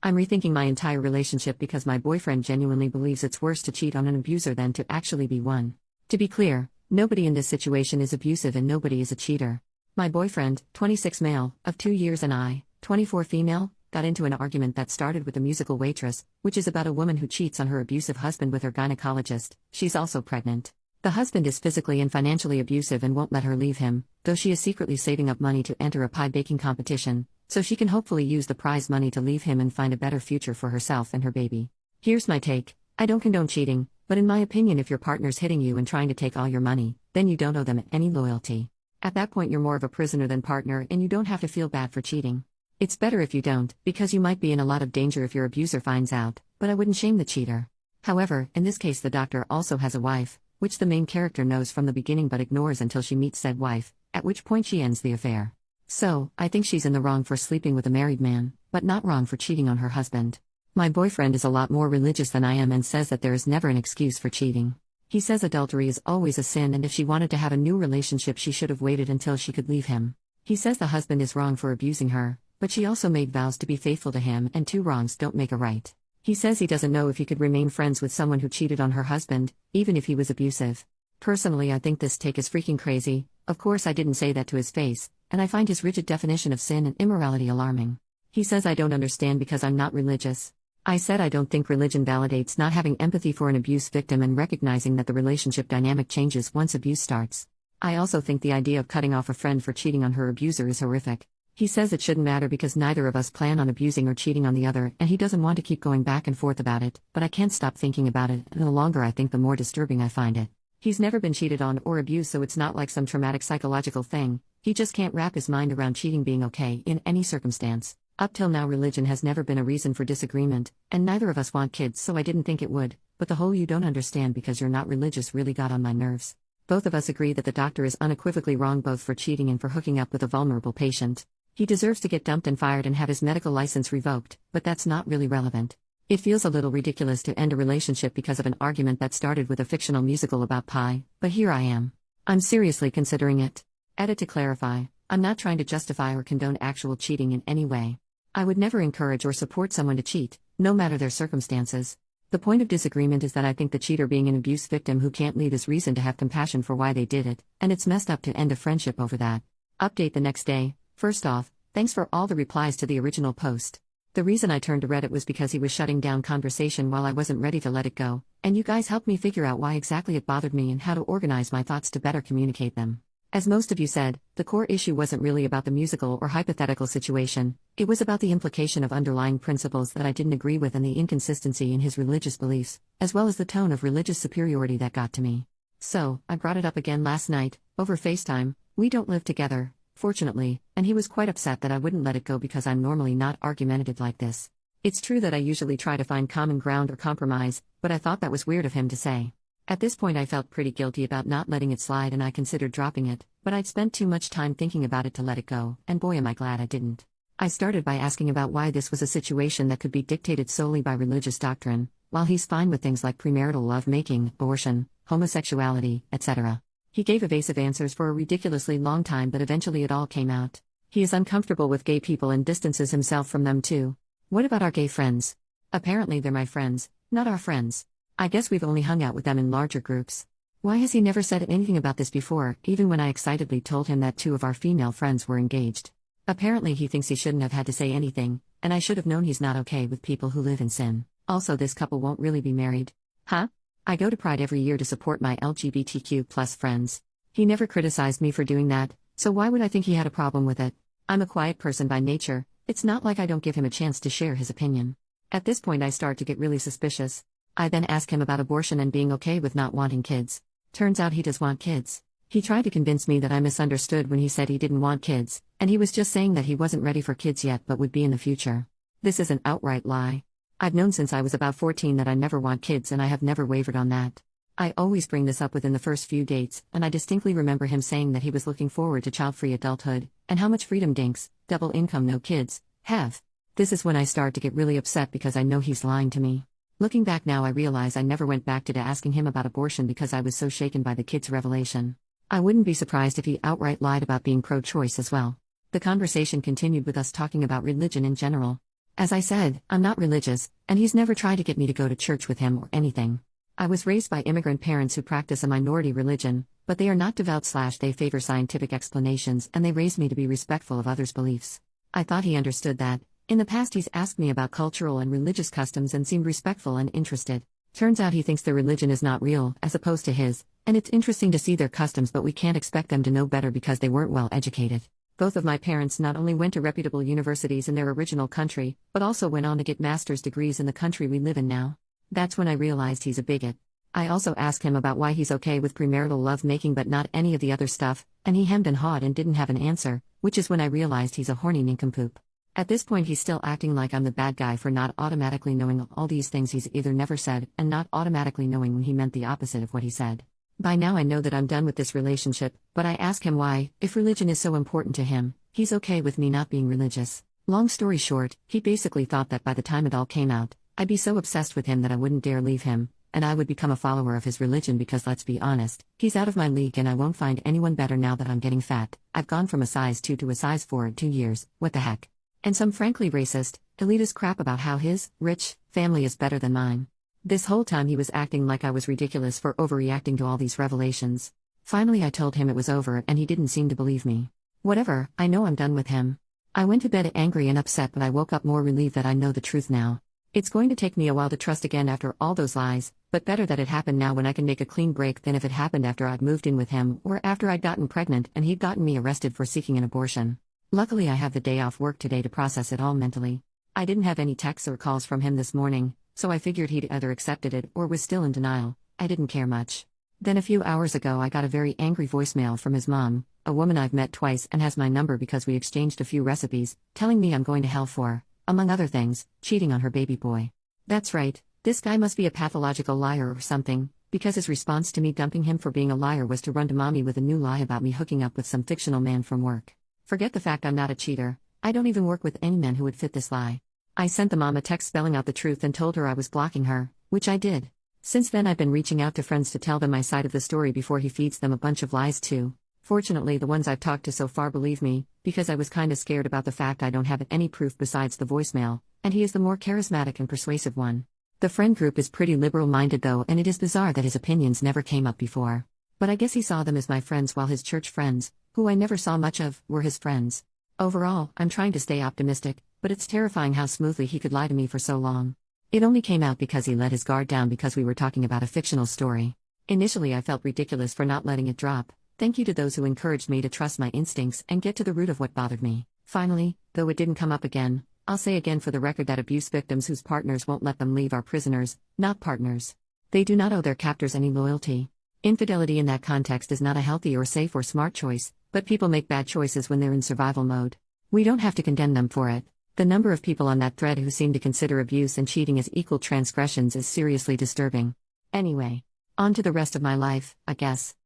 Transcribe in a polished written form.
I'm rethinking my entire relationship because my boyfriend genuinely believes it's worse to cheat on an abuser than to actually be one. To be clear, nobody in this situation is abusive and nobody is a cheater. My boyfriend, 26 male, of 2 years, and I, 24 female, got into an argument that started with a musical waitress, which is about a woman who cheats on her abusive husband with her gynecologist. She's also pregnant. The husband is physically and financially abusive and won't let her leave him, though she is secretly saving up money to enter a pie baking competition, so she can hopefully use the prize money to leave him and find a better future for herself and her baby. Here's my take. I don't condone cheating, but in my opinion, if your partner's hitting you and trying to take all your money, then you don't owe them any loyalty. At that point, you're more of a prisoner than partner, and you don't have to feel bad for cheating. It's better if you don't, because you might be in a lot of danger if your abuser finds out, but I wouldn't shame the cheater. However, in this case, the doctor also has a wife, which the main character knows from the beginning but ignores until she meets said wife, at which point she ends the affair. So, I think she's in the wrong for sleeping with a married man, but not wrong for cheating on her husband. My boyfriend is a lot more religious than I am and says that there is never an excuse for cheating. He says adultery is always a sin, and if she wanted to have a new relationship, she should have waited until she could leave him. He says the husband is wrong for abusing her, but she also made vows to be faithful to him, and two wrongs don't make a right. He says he doesn't know if he could remain friends with someone who cheated on her husband, even if he was abusive. Personally, I think this take is freaking crazy. Of course, I didn't say that to his face, and I find his rigid definition of sin and immorality alarming. He says I don't understand because I'm not religious. I said I don't think religion validates not having empathy for an abuse victim and recognizing that the relationship dynamic changes once abuse starts. I also think the idea of cutting off a friend for cheating on her abuser is horrific. He says it shouldn't matter because neither of us plan on abusing or cheating on the other, and he doesn't want to keep going back and forth about it, but I can't stop thinking about it, and the longer I think, the more disturbing I find it. He's never been cheated on or abused, so it's not like some traumatic psychological thing. He just can't wrap his mind around cheating being okay in any circumstance. Up till now, religion has never been a reason for disagreement, and neither of us want kids, so I didn't think it would, but the whole "you don't understand because you're not religious" really got on my nerves. Both of us agree that the doctor is unequivocally wrong both for cheating and for hooking up with a vulnerable patient. He deserves to get dumped and fired and have his medical license revoked, but that's not really relevant. It feels a little ridiculous to end a relationship because of an argument that started with a fictional musical about pie, but here I am. I'm seriously considering it. Edit to clarify, I'm not trying to justify or condone actual cheating in any way. I would never encourage or support someone to cheat, no matter their circumstances. The point of disagreement is that I think the cheater being an abuse victim who can't leave is reason to have compassion for why they did it, and it's messed up to end a friendship over that. Update the next day. First off, thanks for all the replies to the original post. The reason I turned to Reddit was because he was shutting down conversation while I wasn't ready to let it go, and you guys helped me figure out why exactly it bothered me and how to organize my thoughts to better communicate them. As most of you said, the core issue wasn't really about the musical or hypothetical situation, it was about the implication of underlying principles that I didn't agree with and the inconsistency in his religious beliefs, as well as the tone of religious superiority that got to me. So, I brought it up again last night, over FaceTime. We don't live together, fortunately, and he was quite upset that I wouldn't let it go because I'm normally not argumentative like this. It's true that I usually try to find common ground or compromise, but I thought that was weird of him to say. At this point I felt pretty guilty about not letting it slide and I considered dropping it, but I'd spent too much time thinking about it to let it go, and boy am I glad I didn't. I started by asking about why this was a situation that could be dictated solely by religious doctrine, while he's fine with things like premarital lovemaking, abortion, homosexuality, etc. He gave evasive answers for a ridiculously long time, but eventually it all came out. He is uncomfortable with gay people and distances himself from them too. What about our gay friends? Apparently they're my friends, not our friends. I guess we've only hung out with them in larger groups. Why has he never said anything about this before, even when I excitedly told him that 2 of our female friends were engaged? Apparently he thinks he shouldn't have had to say anything, and I should have known he's not okay with people who live in sin. Also, this couple won't really be married. Huh? I go to Pride every year to support my LGBTQ+ friends. He never criticized me for doing that, so why would I think he had a problem with it? I'm a quiet person by nature, it's not like I don't give him a chance to share his opinion. At this point I start to get really suspicious. I then ask him about abortion and being okay with not wanting kids. Turns out he does want kids. He tried to convince me that I misunderstood when he said he didn't want kids, and he was just saying that he wasn't ready for kids yet but would be in the future. This is an outright lie. I've known since I was about 14 that I never want kids, and I have never wavered on that. I always bring this up within the first few dates, and I distinctly remember him saying that he was looking forward to child-free adulthood, and how much freedom dinks, double income no kids, have. This is when I start to get really upset because I know he's lying to me. Looking back now, I realize I never went back to asking him about abortion because I was so shaken by the kid's revelation. I wouldn't be surprised if he outright lied about being pro-choice as well. The conversation continued with us talking about religion in general. As I said, I'm not religious, and he's never tried to get me to go to church with him or anything. I was raised by immigrant parents who practice a minority religion, but they are not devout/they favor scientific explanations, and they raised me to be respectful of others' beliefs. I thought he understood that. In the past he's asked me about cultural and religious customs and seemed respectful and interested. Turns out he thinks their religion is not real, as opposed to his, and it's interesting to see their customs, but we can't expect them to know better because they weren't well educated. Both of my parents not only went to reputable universities in their original country, but also went on to get master's degrees in the country we live in now. That's when I realized he's a bigot. I also asked him about why he's okay with premarital lovemaking but not any of the other stuff, and he hemmed and hawed and didn't have an answer, which is when I realized he's a horny nincompoop. At this point he's still acting like I'm the bad guy for not automatically knowing all these things he's either never said and not automatically knowing when he meant the opposite of what he said. By now I know that I'm done with this relationship, but I ask him why, if religion is so important to him, he's okay with me not being religious. Long story short, he basically thought that by the time it all came out, I'd be so obsessed with him that I wouldn't dare leave him, and I would become a follower of his religion because let's be honest, he's out of my league and I won't find anyone better now that I'm getting fat. I've gone from a size 2 to a size 4 in 2 years, what the heck? And some frankly racist, elitist crap about how his, rich, family is better than mine. This whole time he was acting like I was ridiculous for overreacting to all these revelations. Finally I told him it was over and he didn't seem to believe me. Whatever, I know I'm done with him. I went to bed angry and upset, but I woke up more relieved that I know the truth now. It's going to take me a while to trust again after all those lies, but better that it happened now when I can make a clean break than if it happened after I'd moved in with him or after I'd gotten pregnant and he'd gotten me arrested for seeking an abortion. Luckily I have the day off work today to process it all mentally. I didn't have any texts or calls from him this morning, so I figured he'd either accepted it or was still in denial. I didn't care much. Then a few hours ago I got a very angry voicemail from his mom, a woman I've met twice and has my number because we exchanged a few recipes, telling me I'm going to hell for, among other things, cheating on her baby boy. That's right, this guy must be a pathological liar or something, because his response to me dumping him for being a liar was to run to mommy with a new lie about me hooking up with some fictional man from work. Forget the fact I'm not a cheater, I don't even work with any men who would fit this lie. I sent the mom a text spelling out the truth and told her I was blocking her, which I did. Since then I've been reaching out to friends to tell them my side of the story before he feeds them a bunch of lies too. Fortunately the ones I've talked to so far believe me, because I was kinda scared about the fact I don't have any proof besides the voicemail, and he is the more charismatic and persuasive one. The friend group is pretty liberal-minded though, and it is bizarre that his opinions never came up before. But I guess he saw them as my friends while his church friends, who I never saw much of, were his friends. Overall, I'm trying to stay optimistic, but it's terrifying how smoothly he could lie to me for so long. It only came out because he let his guard down because we were talking about a fictional story. Initially I felt ridiculous for not letting it drop. Thank you to those who encouraged me to trust my instincts and get to the root of what bothered me. Finally, though it didn't come up again, I'll say again for the record that abuse victims whose partners won't let them leave are prisoners, not partners. They do not owe their captors any loyalty. Infidelity in that context is not a healthy or safe or smart choice, but people make bad choices when they're in survival mode. We don't have to condemn them for it. The number of people on that thread who seem to consider abuse and cheating as equal transgressions is seriously disturbing. Anyway, on to the rest of my life, I guess.